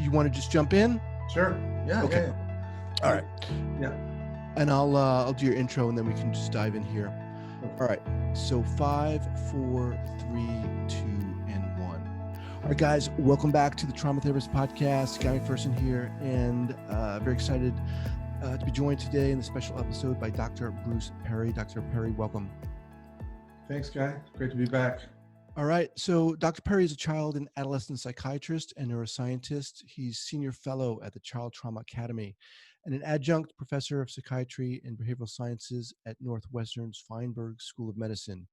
you want to just jump in? Sure. Yeah. Okay. Yeah. All right. Yeah. And I'll do your intro and then we can just dive in here. All right. So 5, 4, 3, 2, and 1. All right, guys, welcome back to the Trauma Therapist Podcast. Guy McPherson here, and very excited to be joined today in the special episode by Dr. Bruce Perry. Dr. Perry, welcome. Thanks, Guy. Great to be back. All right. So Dr. Perry is a child and adolescent psychiatrist and neuroscientist. He's senior fellow at the ChildTrauma Academy and an adjunct professor of psychiatry and behavioral sciences at Northwestern's Feinberg School of Medicine.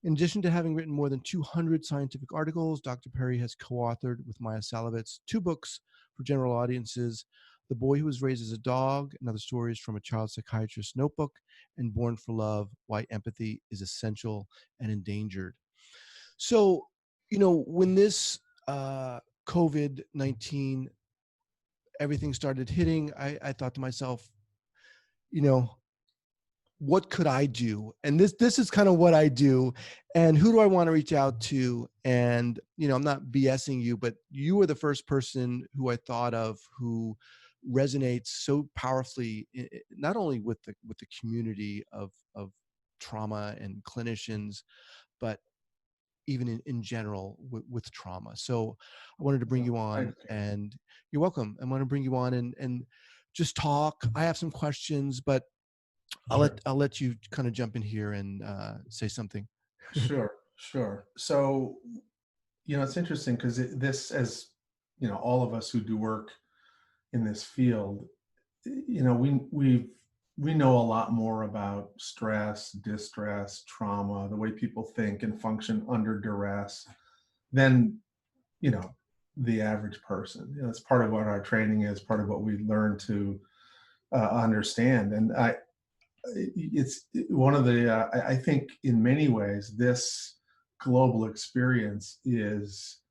In addition to having written more than 200 scientific articles, Dr. Perry has co-authored with Maia Szalavitz 2 books for general audiences: The Boy Who Was Raised as a Dog and Other Stories from a Child Psychiatrist's Notebook, and Born for Love: Why Empathy is Essential and Endangered. So, when this COVID-19, everything started hitting, I thought to myself, what could I do? And this is kind of what I do. And who do I want to reach out to? And, I'm not BSing you, but you were the first person who I thought of who resonates so powerfully, not only with the community of trauma and clinicians, but even in general with trauma. So I wanted to bring you on, and you're welcome. I want to bring you on and just talk. I have some questions, but I'll let you kind of jump in here and say something. Sure. So, it's interesting because this, as all of us who do work in this field, we know a lot more about stress, distress, trauma, the way people think and function under duress than, the average person. It's part of what our training is, part of what we learn to understand. And it's one of the, I think in many ways, this global experience is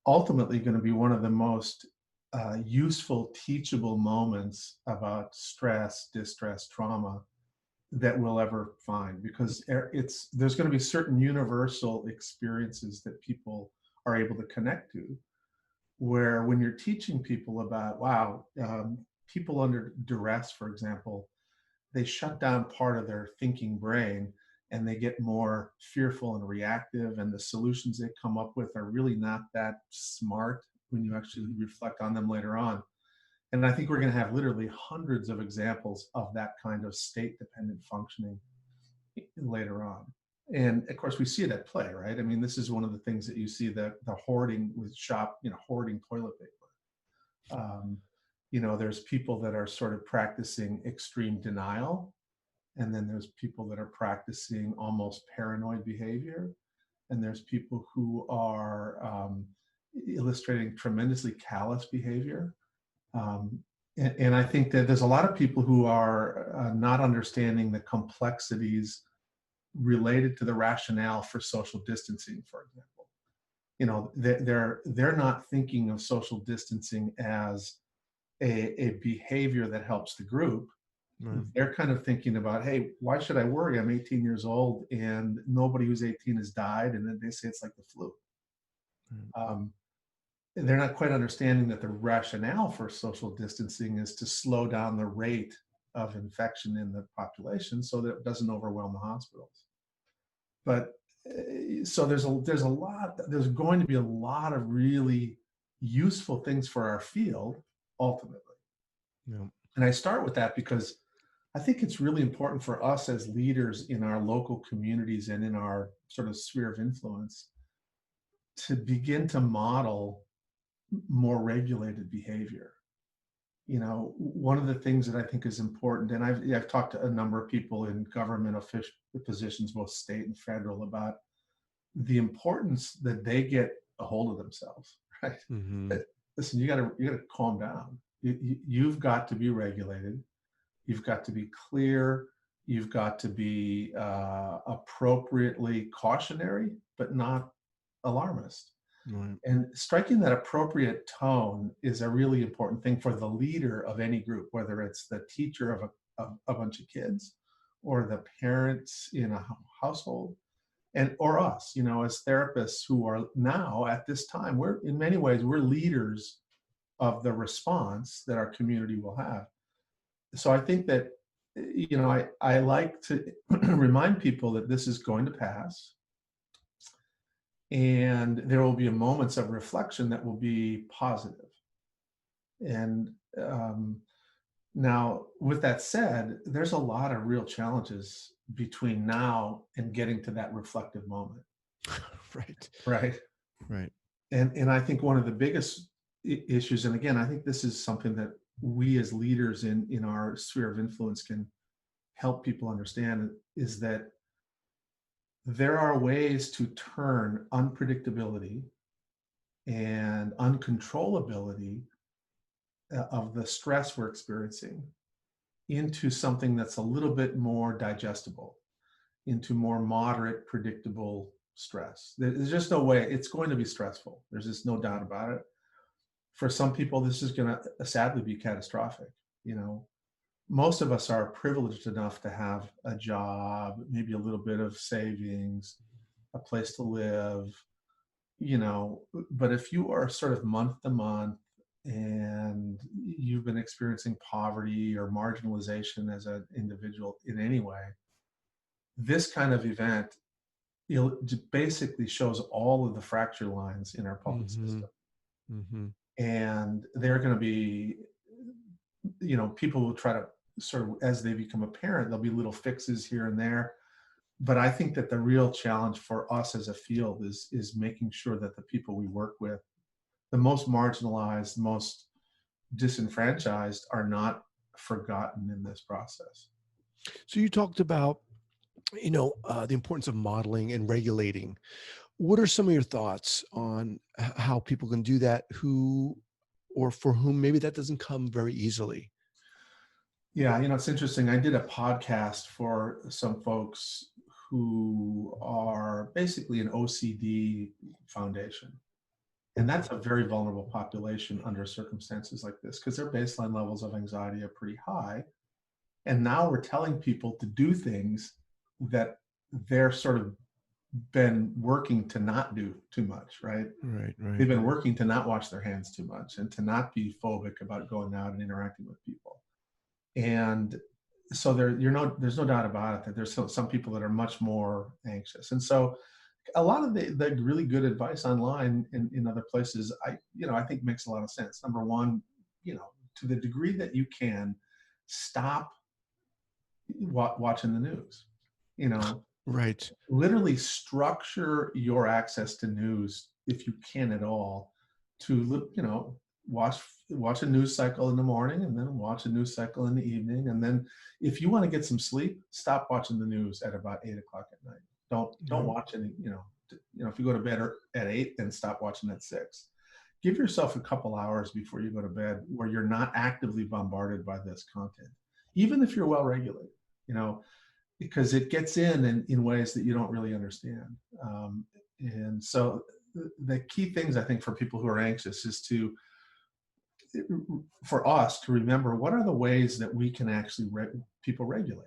ultimately going to be one of the most useful, teachable moments about stress, distress, trauma that we'll ever find, because there's going to be certain universal experiences that people are able to connect to, where when you're teaching people about, people under duress, for example, they shut down part of their thinking brain and they get more fearful and reactive, and the solutions they come up with are really not that smart when you actually reflect on them later on. And I think we're going to have literally hundreds of examples of that kind of state-dependent functioning later on. And of course, we see it at play, right? I mean, this is one of the things that you see, the hoarding with hoarding toilet paper. There's people that are sort of practicing extreme denial. And then there's people that are practicing almost paranoid behavior. And there's people who are illustrating tremendously callous behavior. And I think that there's a lot of people who are not understanding the complexities related to the rationale for social distancing, for example. They're not thinking of social distancing as a behavior that helps the group. Right. They're kind of thinking about, hey, why should I worry? I'm 18 years old and nobody who's 18 has died. And then they say it's like the flu. Right. They're not quite understanding that the rationale for social distancing is to slow down the rate of infection in the population so that it doesn't overwhelm the hospitals. But so there's going to be a lot of really useful things for our field ultimately. Yeah. And I start with that because I think it's really important for us as leaders in our local communities and in our sort of sphere of influence to begin to model more regulated behavior. One of the things that I think is important, and I've talked to a number of people in government official positions, both state and federal, about the importance that they get a hold of themselves, right? Mm-hmm. Listen, you got to calm down. You've got to be regulated. You've got to be clear. You've got to be appropriately cautionary, but not alarmist. Right. And striking that appropriate tone is a really important thing for the leader of any group, whether it's the teacher of a bunch of kids or the parents in a household, or us, as therapists who are now at this time, in many ways, we're leaders of the response that our community will have. So I think that, I like to remind people that this is going to pass, and there will be moments of reflection that will be positive. And now, with that said, there's a lot of real challenges between now and getting to that reflective moment. Right. Right. Right. And I think one of the biggest issues, and again, I think this is something that we as leaders in our sphere of influence can help people understand, is that there are ways to turn unpredictability and uncontrollability of the stress we're experiencing into something that's a little bit more digestible, into more moderate, predictable stress. There's just no way. It's going to be stressful. There's just no doubt about it. For some people, this is going to sadly be catastrophic. Most of us are privileged enough to have a job, maybe a little bit of savings, a place to live, but if you are sort of month to month and you've been experiencing poverty or marginalization as an individual in any way, this kind of event basically shows all of the fracture lines in our public system. Mm-hmm. And they're going to be, people will try to sort of, as they become apparent, there'll be little fixes here and there. But I think that the real challenge for us as a field is making sure that the people we work with, the most marginalized, most disenfranchised, are not forgotten in this process. So you talked about, the importance of modeling and regulating. What are some of your thoughts on how people can do that, or for whom maybe that doesn't come very easily? Yeah, it's interesting. I did a podcast for some folks who are basically an OCD foundation. And that's a very vulnerable population under circumstances like this, because their baseline levels of anxiety are pretty high. And now we're telling people to do things that they're sort of been working to not do too much, right? Right. They've been working to not wash their hands too much and to not be phobic about going out and interacting with people. And so there's no doubt about it that there's some people that are much more anxious. And so a lot of the really good advice online and in other places, I think makes a lot of sense. Number one, to the degree that you can, stop watching the news. Right. Literally structure your access to news, if you can at all, to watch a news cycle in the morning, and then watch a news cycle in the evening, and then if you want to get some sleep, stop watching the news at about 8 o'clock at night. Don't watch any. If you go to bed at 8, then stop watching at 6. Give yourself a couple hours before you go to bed where you're not actively bombarded by this content, even if you're well regulated. Because it gets in ways that you don't really understand. And so the key things, I think, for people who are anxious is for us to remember, what are the ways that we can actually people regulate.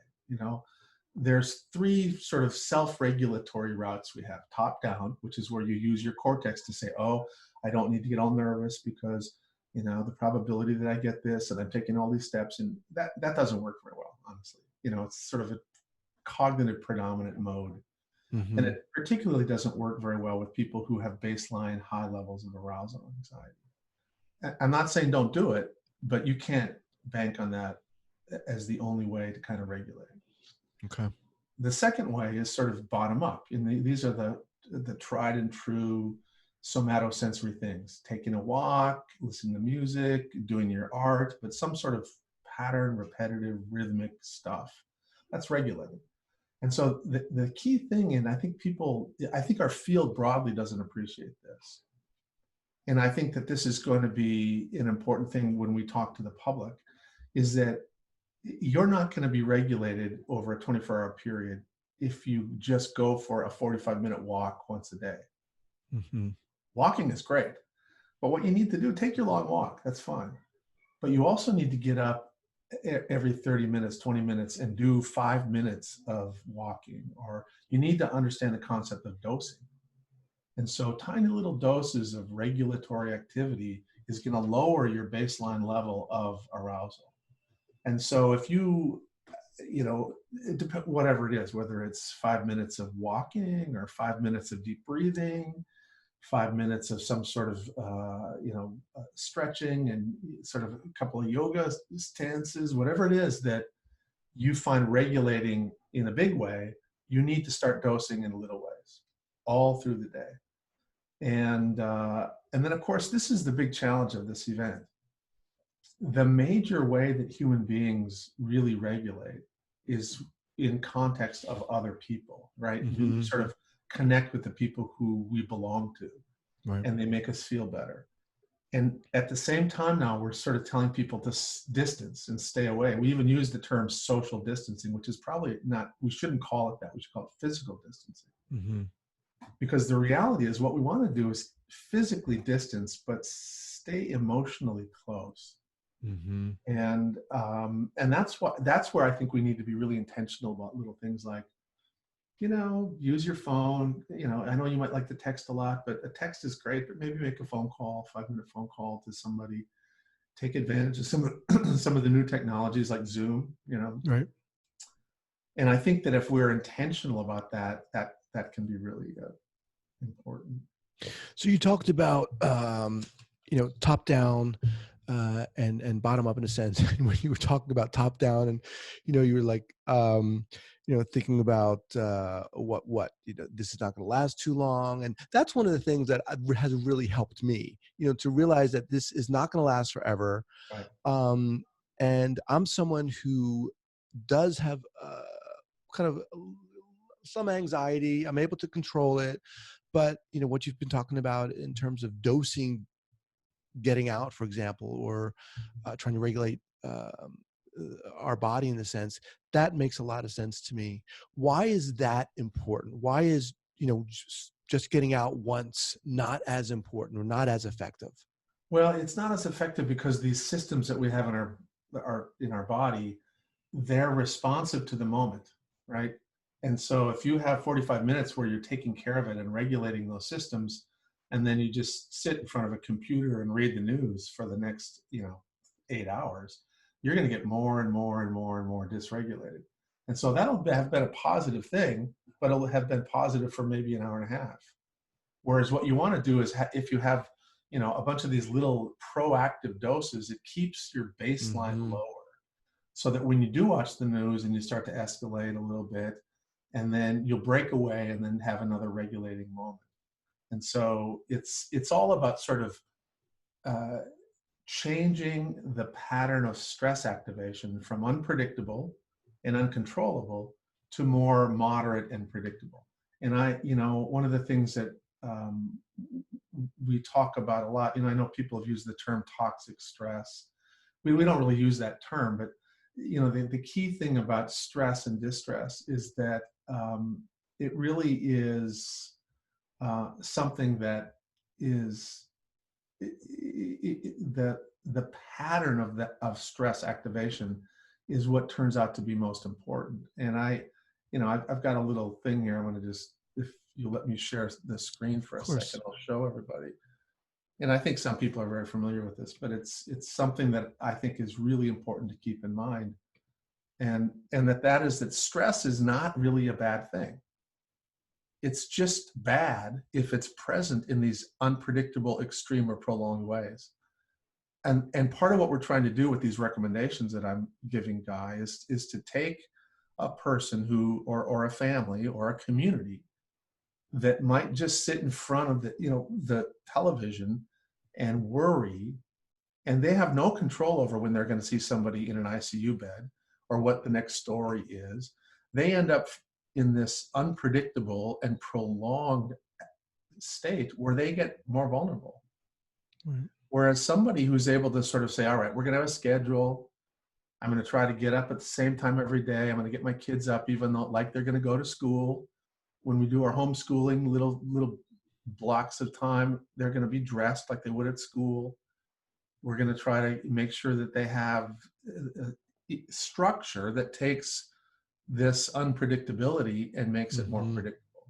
There's 3 sort of self-regulatory routes we have. Top down, which is where you use your cortex to say, oh, I don't need to get all nervous because the probability that I get this, and I'm taking all these steps, and that doesn't work very well, honestly. It's sort of a cognitive predominant mode. Mm-hmm. And it particularly doesn't work very well with people who have baseline high levels of arousal and anxiety. I'm not saying don't do it, but you can't bank on that as the only way to kind of regulate. Okay. The second way is sort of bottom up. And these are the tried and true somatosensory things: taking a walk, listening to music, doing your art, but some sort of pattern, repetitive, rhythmic stuff. That's regulating. And so the key thing, and I think our field broadly doesn't appreciate this. And I think that this is going to be an important thing when we talk to the public, is that you're not going to be regulated over a 24-hour period if you just go for a 45-minute walk once a day. Mm-hmm. Walking is great, but what you need to do, take your long walk, that's fine. But you also need to get up every 30 minutes, 20 minutes, and do 5 minutes of walking, or you need to understand the concept of dosing. And so tiny little doses of regulatory activity is going to lower your baseline level of arousal. And so if you, whatever it is, whether it's 5 minutes of walking or 5 minutes of deep breathing, 5 minutes of some sort of, stretching and sort of a couple of yoga stances, whatever it is that you find regulating in a big way, you need to start dosing in little ways all through the day. And then, of course, this is the big challenge of this event. The major way that human beings really regulate is in context of other people, right? Mm-hmm. We sort of connect with the people who we belong to, right. And they make us feel better. And at the same time now, we're sort of telling people to distance and stay away. We even use the term social distancing, which is probably not, we shouldn't call it that. We should call it physical distancing. Mm-hmm. Because the reality is what we want to do is physically distance, but stay emotionally close. Mm-hmm. And that's where I think we need to be really intentional about little things like, use your phone. I know you might like to text a lot, but a text is great, but maybe make a phone call, 5-minute phone call to somebody. Take advantage of some of the new technologies like Zoom, Right. And I think that if we're intentional about that can be really important. So you talked about, top down and bottom up in a sense. And when you were talking about top down and, you were like, thinking about what this is not going to last too long. And that's one of the things that has really helped me, to realize that this is not going to last forever. Right. And I'm someone who does have kind of some anxiety. I'm able to control it. But, what you've been talking about in terms of dosing, getting out, for example, or trying to regulate our body in the sense, that makes a lot of sense to me. Why is that important? Why is, just getting out once not as important or not as effective? Well, it's not as effective because these systems that we have in our body, they're responsive to the moment, right? And so if you have 45 minutes where you're taking care of it and regulating those systems, and then you just sit in front of a computer and read the news for the next, 8 hours, you're going to get more and more and more and more dysregulated. And so that'll have been a positive thing, but it'll have been positive for maybe an hour and a half. Whereas what you want to do is if you have, a bunch of these little proactive doses, it keeps your baseline lower, so that when you do watch the news and you start to escalate a little bit, and then you'll break away and then have another regulating moment. And so it's all about sort of changing the pattern of stress activation from unpredictable and uncontrollable to more moderate and predictable. And one of the things that we talk about a lot, I know people have used the term toxic stress. We don't really use that term, but the key thing about stress and distress is that it really is something that is that the pattern of stress activation is what turns out to be most important. And I've got a little thing here. I'm going to just, if you let me share the screen for a second, I'll show everybody. And I think some people are very familiar with this, but it's something that I think is really important to keep in mind. And that is that stress is not really a bad thing. It's just bad if it's present in these unpredictable, extreme, or prolonged ways. And part of what we're trying to do with these recommendations that I'm giving Guy is to take a person who, or a family or a community that might just sit in front of the television and worry, and they have no control over when they're going to see somebody in an ICU bed or what the next story is. They end up in this unpredictable and prolonged state where they get more vulnerable. Right. Whereas somebody who's able to sort of say, all right, we're going to have a schedule. I'm going to try to get up at the same time every day. I'm going to get my kids up, even though like they're going to go to school. When we do our homeschooling, little blocks of time, they're going to be dressed like they would at school. We're going to try to make sure that they have a structure that takes this unpredictability and makes it more predictable.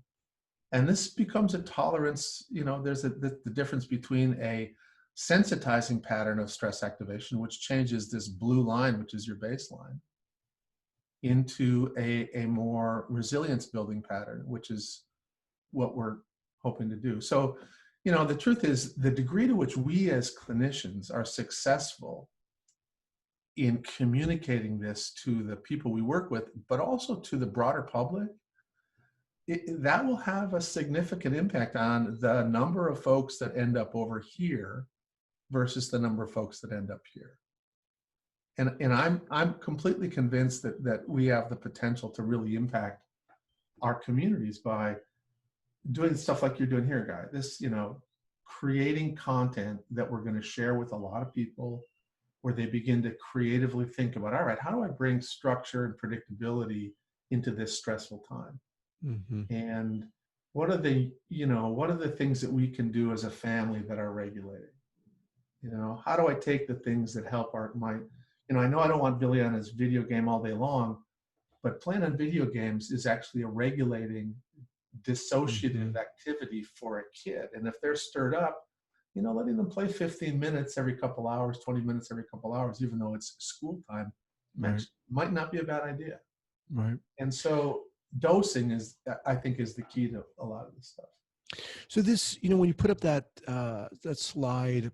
And this becomes a tolerance, there's the difference between a sensitizing pattern of stress activation, which changes this blue line, which is your baseline, into a more resilience building pattern, which is what we're hoping to do. So, the truth is, the degree to which we as clinicians are successful in communicating this to the people we work with, but also to the broader public, that will have a significant impact on the number of folks that end up over here versus the number of folks that end up here. And I'm completely convinced that we have the potential to really impact our communities by doing stuff like you're doing here, Guy. This, creating content that we're going to share with a lot of people, where they begin to creatively think about, all right, how do I bring structure and predictability into this stressful time? Mm-hmm. And what are the things that we can do as a family that are regulating? How do I take the things that help I know I don't want Billy on his video game all day long, but playing on video games is actually a regulating dissociative activity for a kid. And if they're stirred up, letting them play 15 minutes every couple hours, 20 minutes every couple hours, even though it's school time, might not be a bad idea. Right. And so dosing I think is the key to a lot of this stuff. So this, when you put up that slide,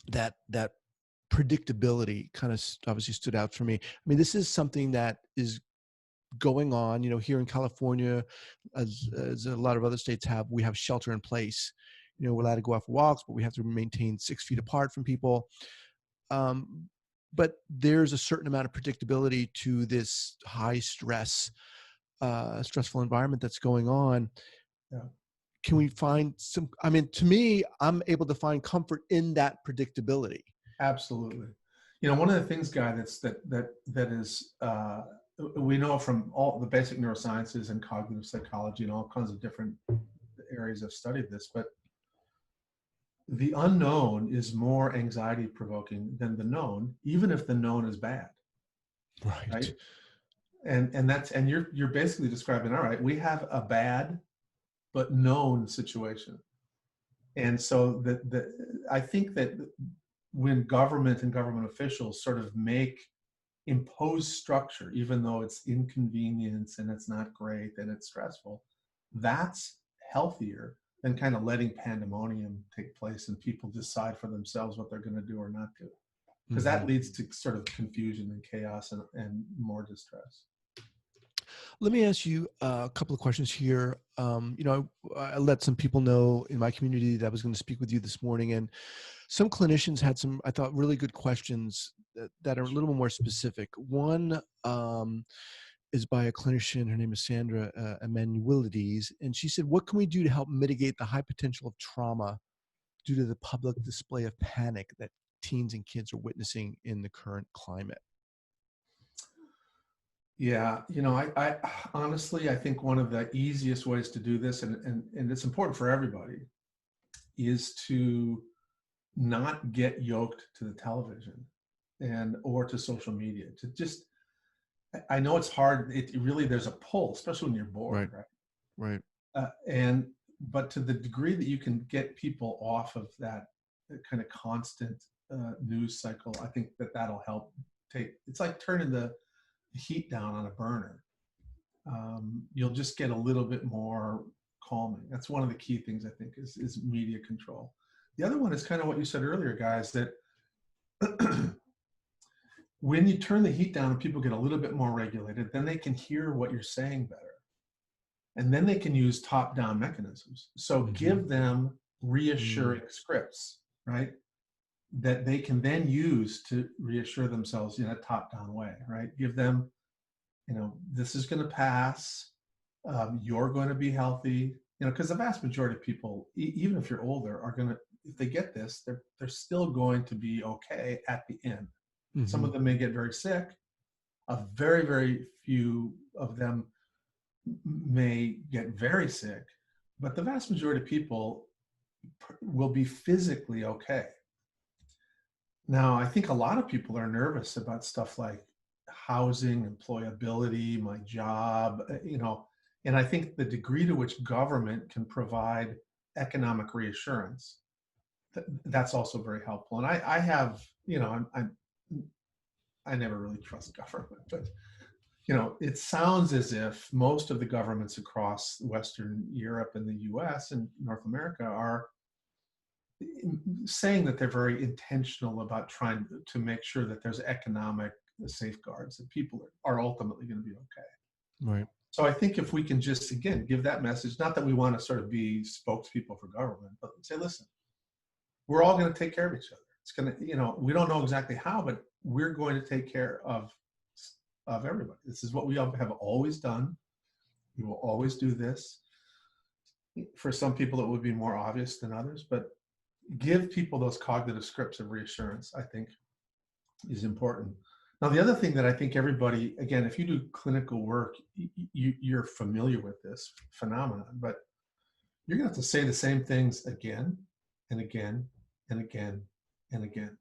that predictability kind of obviously stood out for me. I mean, this is something that is going on, here in California, as a lot of other states we have shelter in place. We're allowed to go out for walks, but we have to maintain 6 feet apart from people. But there's a certain amount of predictability to this high stress, stressful environment that's going on. Yeah. Can we find to me, I'm able to find comfort in that predictability. Absolutely. One of the things, Guy, that is, we know from all the basic neurosciences and cognitive psychology and all kinds of different areas of study of this, but the unknown is more anxiety provoking than the known, even if the known is bad. Right. And you're basically describing, all right, we have a bad but known situation. And so I think that when government and government officials sort of impose structure, even though it's inconvenience and it's not great and it's stressful, that's healthier than kind of letting pandemonium take place and people decide for themselves what they're going to do or not do. Because that leads to sort of confusion and chaos and more distress. Let me ask you a couple of questions here. I let some people know in my community that I was going to speak with you this morning, and some clinicians had some, I thought, really good questions that are a little more specific. One is by a clinician. Her name is Sandra Emanuelides, and she said, what can we do to help mitigate the high potential of trauma due to the public display of panic that teens and kids are witnessing in the current climate? Yeah, I honestly, I think one of the easiest ways to do this, and it's important for everybody, is to not get yoked to the television or to social media. To just, I know it's hard. It really, there's a pull, especially when you're bored, right? But to the degree that you can get people off of that kind of constant news cycle, I think that'll help. It's like turning the heat down on a burner. You'll just get a little bit more calming. That's one of the key things, I think, is media control. The other one is kind of what you said earlier, guys, that when you turn the heat down and people get a little bit more regulated, then they can hear what you're saying better. And then they can use top-down mechanisms. So give them reassuring scripts, right? That they can then use to reassure themselves in a top-down way, right? Give them, this is going to pass. You're going to be healthy, because the vast majority of people, even if you're older, are going to, if they get this, they're still going to be okay at the end. Some of them may get very sick. A very, very few of them may get very sick, but the vast majority of people will be physically okay. Now, I think a lot of people are nervous about stuff like housing, employability, my job, and I think the degree to which government can provide economic reassurance that's also very helpful. And I have, you know, I never really trust government, but you know, it sounds as if most of the governments across Western Europe and the US and North America are saying that they're very intentional about trying to make sure that there's economic safeguards, that people are ultimately going to be okay. Right. So I think if we can just, again, give that message, not that we want to sort of be spokespeople for government, but say, listen, we're all going to take care of each other. It's going to, you know, we don't know exactly how, but we're going to take care of everybody. This is what we have always done. We will always do this. For some people, it would be more obvious than others, but give people those cognitive scripts of reassurance, I think, is important. Now, the other thing that I think everybody, again, if you do clinical work, you're familiar with this phenomenon, but you're going to have to say the same things again and again and again and again.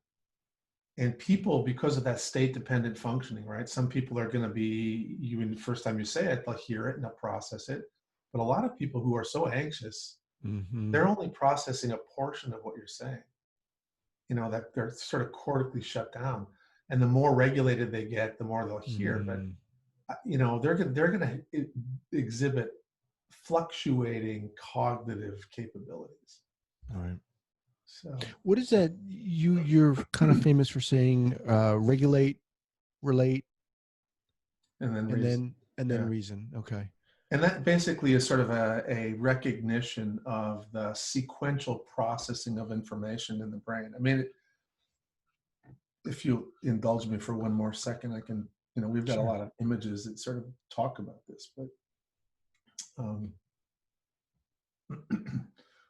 And people, because of that state-dependent functioning, right? Some people are going to be, even the first time you say it, they'll hear it and they'll process it. But a lot of people who are so anxious, they're only processing a portion of what you're saying. You know, that they're sort of cortically shut down. And the more regulated they get, the more they'll hear. But you know, they're going to exhibit fluctuating cognitive capabilities. All right. So, what is that? You're kind of famous for saying regulate, relate, and then reason. Okay. And that basically is sort of a recognition of the sequential processing of information in the brain. I mean, if you indulge me for one more second, I can, you know, we've got a lot of images that sort of talk about this, but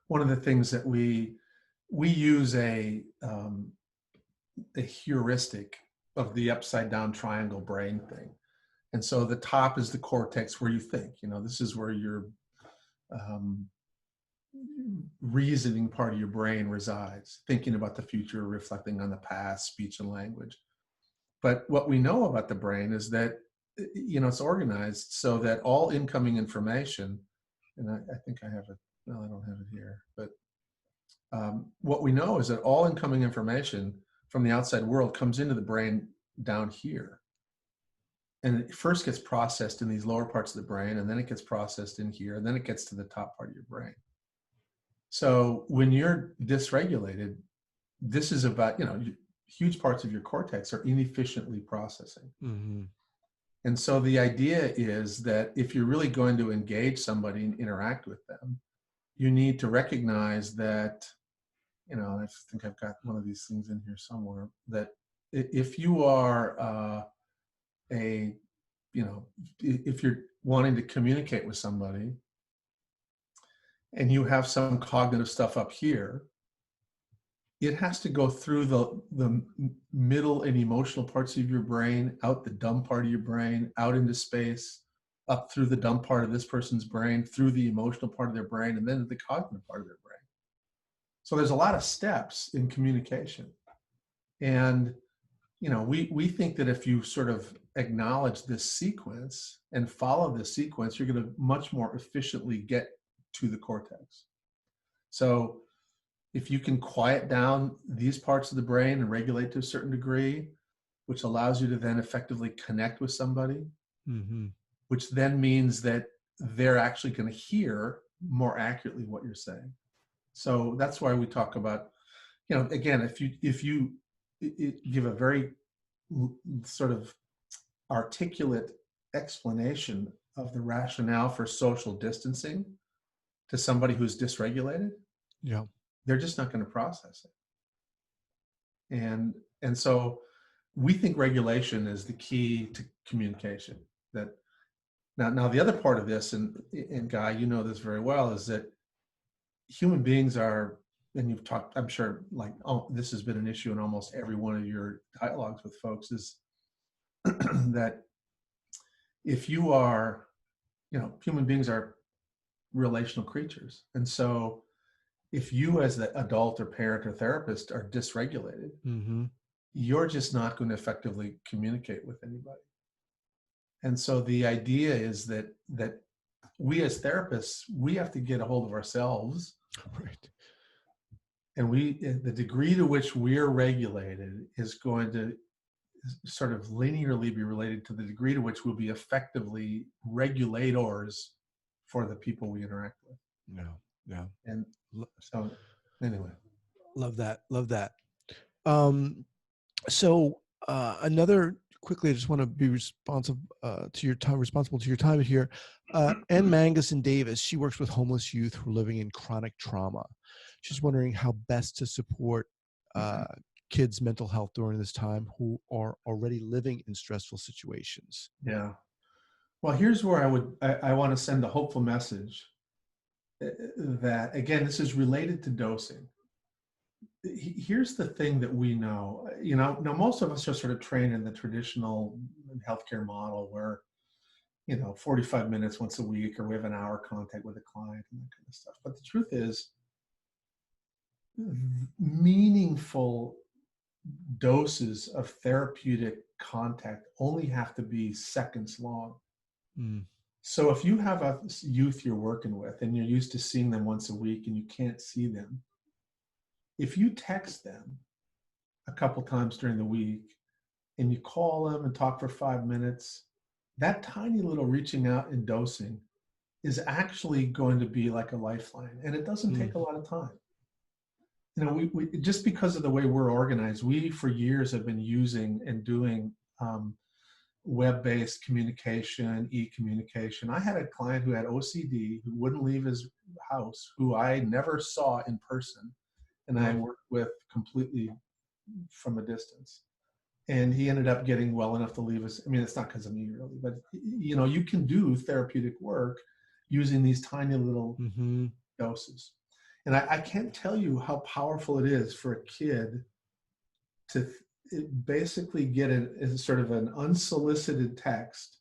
one of the things that we use a heuristic of the upside down triangle brain thing. And so the top is the cortex where you think, you know, this is where your reasoning part of your brain resides, thinking about the future, reflecting on the past, speech and language. But what we know about the brain is that, you know, it's organized so that all incoming information, and I think I have it, well, I don't have it here, but what we know is that all incoming information from the outside world comes into the brain down here. And it first gets processed in these lower parts of the brain, and then it gets processed in here, and then it gets to the top part of your brain. So when you're dysregulated, this is about, you know, huge parts of your cortex are inefficiently processing. And so the idea is that if you're really going to engage somebody and interact with them, you need to recognize that, you know, I think I've got one of these things in here somewhere, that if you are you know, if you're wanting to communicate with somebody and you have some cognitive stuff up here, it has to go through the middle and emotional parts of your brain, out the dumb part of your brain, out into space, up through the dumb part of this person's brain, through the emotional part of their brain, and then the cognitive part of their brain. So there's a lot of steps in communication. And, you know, we think that if you sort of acknowledge this sequence and follow this sequence, you're going to much more efficiently get to the cortex. So if you can quiet down these parts of the brain and regulate to a certain degree, which allows you to then effectively connect with somebody, which then means that they're actually going to hear more accurately what you're saying. So that's why we talk about, you know, again, if you give a very sort of articulate explanation of the rationale for social distancing to somebody who's dysregulated, they're just not going to process it. And so we think regulation is the key to communication. That now the other part of this, and Guy, you know this very well, is that human beings are, and you've talked, I'm sure, like, oh, this has been an issue in almost every one of your dialogues with folks, is that if you are, you know, human beings are relational creatures. And so if you as the adult or parent or therapist are dysregulated, you're just not going to effectively communicate with anybody. And so the idea is that we as therapists, we have to get a hold of ourselves, And the degree to which we're regulated is going to sort of linearly be related to the degree to which we'll be effectively regulators for the people we interact with. Yeah. Yeah. And so anyway. Love that. Love that. Um, so another quickly, I just want to be responsible to your time here. Ann Mangus Davis, she works with homeless youth who are living in chronic trauma. She's wondering how best to support kids' mental health during this time who are already living in stressful situations. Yeah. Well, here's where I want to send a hopeful message that, again, this is related to dosing. Here's the thing that we know, now most of us are sort of trained in the traditional healthcare model where, 45 minutes once a week, or we have an hour contact with a client and that kind of stuff. But the truth is, meaningful doses of therapeutic contact only have to be seconds long. Mm. So if you have a youth you're working with and you're used to seeing them once a week and you can't see them, if you text them a couple times during the week and you call them and talk for 5 minutes, that tiny little reaching out and dosing is actually going to be like a lifeline. And it doesn't take a lot of time. We just because of the way we're organized, we for years have been using and doing web-based communication, e-communication. I had a client who had OCD, who wouldn't leave his house, who I never saw in person, and I worked with completely from a distance. And he ended up getting well enough to leave us. I mean, it's not because of me really, but you can do therapeutic work using these tiny little doses. And I can't tell you how powerful it is for a kid to basically get a sort of an unsolicited text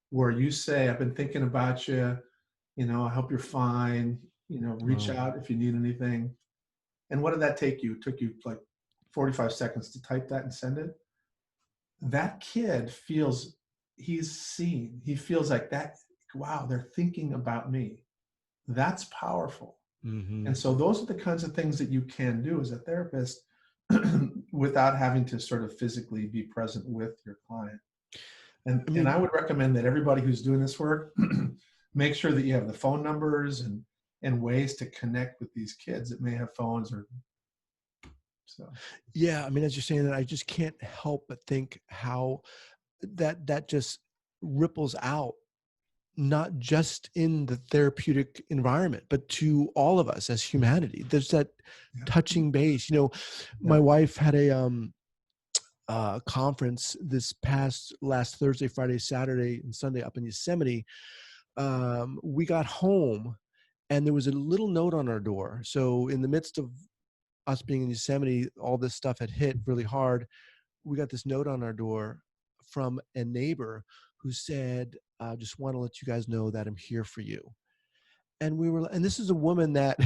where you say, I've been thinking about you, I hope you're fine, reach out if you need anything. And what did that take you? It took you like 45 seconds to type that and send it. That kid feels he's seen. He feels like that, wow, they're thinking about me. That's powerful. And so those are the kinds of things that you can do as a therapist without having to sort of physically be present with your client. And I would recommend that everybody who's doing this work, make sure that you have the phone numbers and ways to connect with these kids that may have phones or so. Yeah. I mean, as you're saying that, I just can't help but think how that just ripples out, not just in the therapeutic environment, but to all of us as humanity. There's that touching base. My wife had a conference this last Thursday, Friday, Saturday, and Sunday up in Yosemite. We got home and there was a little note on our door. So in the midst of us being in Yosemite, all this stuff had hit really hard. We got this note on our door from a neighbor who said, just want to let you guys know that I'm here for you. And this is a woman that,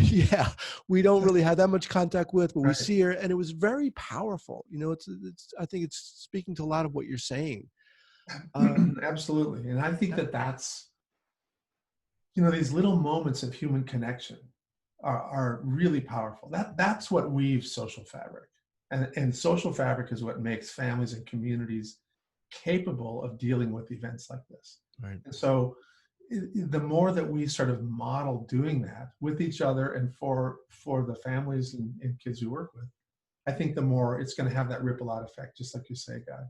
we don't really have that much contact with, but we see her, and it was very powerful. I think it's speaking to a lot of what you're saying. Absolutely. And I think that's, these little moments of human connection are really powerful. That's what weaves social fabric. And social fabric is what makes families and communities capable of dealing with events like this. Right. And so the more that we sort of model doing that with each other and for the families and kids we work with, I think the more it's going to have that ripple out effect, just like you say, Guy.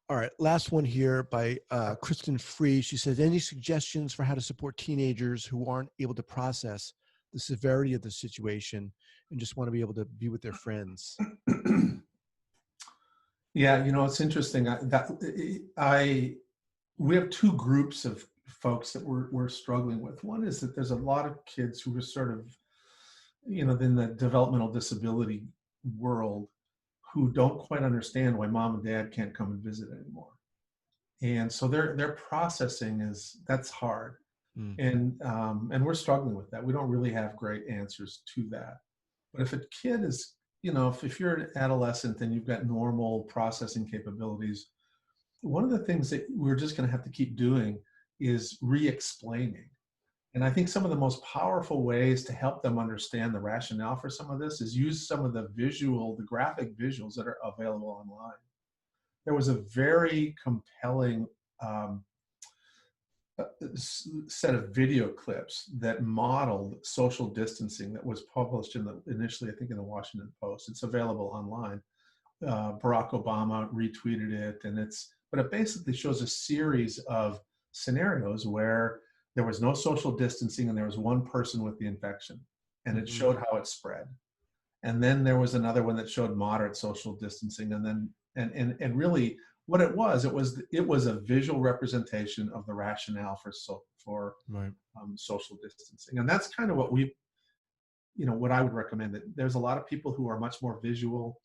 All right. Last one here by Kristen Free. She says, any suggestions for how to support teenagers who aren't able to process the severity of the situation and just want to be able to be with their friends? Yeah, it's interesting. We have two groups of folks that we're struggling with. One is that there's a lot of kids who are sort of, in the developmental disability world, who don't quite understand why mom and dad can't come and visit anymore. And so their processing that's hard. And we're struggling with that. We don't really have great answers to that. But if a kid is, if you're an adolescent and you've got normal processing capabilities, one of the things that we're just going to have to keep doing is re-explaining. And I think some of the most powerful ways to help them understand the rationale for some of this is use some of the graphic visuals that are available online. There was a very compelling set of video clips that modeled social distancing that was published initially, I think, in the Washington Post. It's available online. Barack Obama retweeted it, but it basically shows a series of scenarios where there was no social distancing and there was one person with the infection, and it showed how it spread. And then there was another one that showed moderate social distancing, and then and really what it was a visual representation of the rationale for social distancing. And that's kind of what what I would recommend. That there's a lot of people who are much more visual.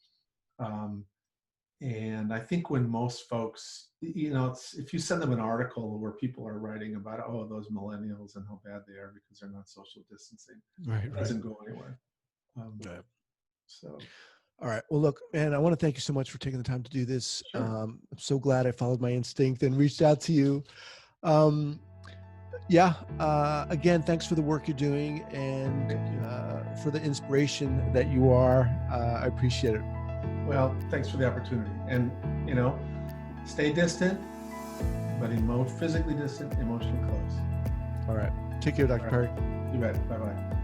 And I think when most folks, if you send them an article where people are writing about, oh, those millennials and how bad they are because they're not social distancing, it doesn't go anywhere. So. All right. Well, look, man, I want to thank you so much for taking the time to do this. Sure. I'm so glad I followed my instinct and reached out to you. Again, thanks for the work you're doing and for the inspiration that you are. I appreciate it. Well, thanks for the opportunity. And, stay distant, but physically distant, emotionally close. All right. Take care, Dr. Perry. You bet. Bye-bye.